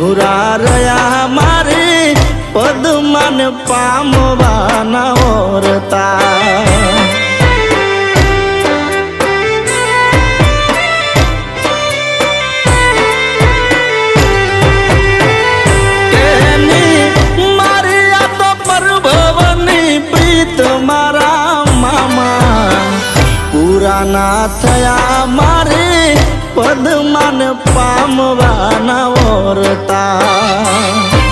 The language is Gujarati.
અધૂરા રહ્યા મારે પદમાન પામવાના ઓરતા ના થયા મારે પદમાન પામવાના ઓરતા